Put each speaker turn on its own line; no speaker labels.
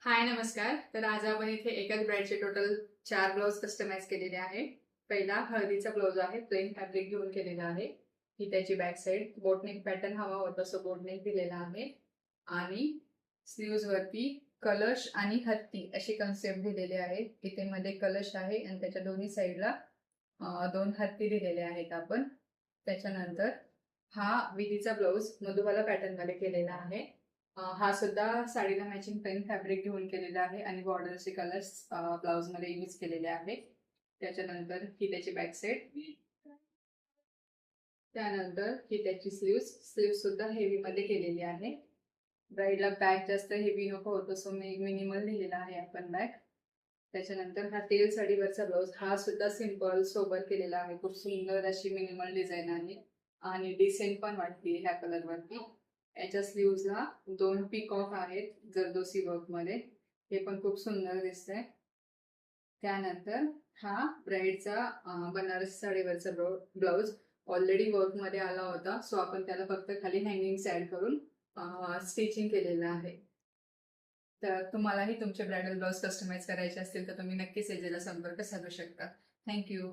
हाय नमस्कार. तर आज आपण इथे एकाच ब्राइडचे टोटल 4 ब्लाउज कस्टमाइज केलेले आहे. पहिला हळदीचा ब्लाउज आहे, प्लेन फॅब्रिक घेऊन केलेला आहे. ही त्याची बॅक साइड बोटनेक पॅटर्न हवा होता तसं बोटनेक दिलेला आहे आणि स्लीव्ज वरती कलश आणि हत्ती अशी कन्सेप्ट दिलेली आहे. इथे मध्ये कलश आहे आणि त्याच्या दोन्ही साइडला 2 हत्ती दिलेले आहेत आपण. त्याच्यानंतर हा विधीचा ब्लाउज मधुबाला पॅटर्न मध्ये केलेला आहे. हा सुद्धा साडीला मॅचिंग प्लेन फॅब्रिक घेऊन केलेला आहे आणि बॉर्डरचे कलर्स ब्लाउज मध्ये यूज केलेले आहे. त्याच्यानंतर ही त्याची बॅक साइड, त्यानंतर ही त्याची स्लीव्स सुद्धा हेवी मध्ये केलेली आहे. ब्राईडला बॅक जास्त हेवी नको होतो सो मी मिनिमल लिहिलेला आहे आपण बॅक. त्याच्यानंतर हा तेल साडीवरचा ब्लाउज हा सुद्धा सिंपल सोबर केलेला आहे. खूप सुंदर अशी मिनिमल डिझाईन आहे आणि डिसेंट पण वाटते ह्या कलर वरती. याच्या स्लीव्हजला 2 पीकॉक आहेत जरदोसी वर्क मध्ये, हे पण खूप सुंदर दिसतंय. त्यानंतर हा ब्राईडचा बनारसी साडीवरचा ब्लाउज ऑलरेडी वर्क मध्ये आला होता सो आपण त्याला फक्त खाली हँगिंग्स ऍड करून स्टिचिंग केलेलं आहे. तर तुम्हालाही तुमचे ब्रायडल ब्लाउज कस्टमाइज करायचे असतील तर तुम्ही नक्कीच एजेला संपर्क साधू शकता. थँक्यू.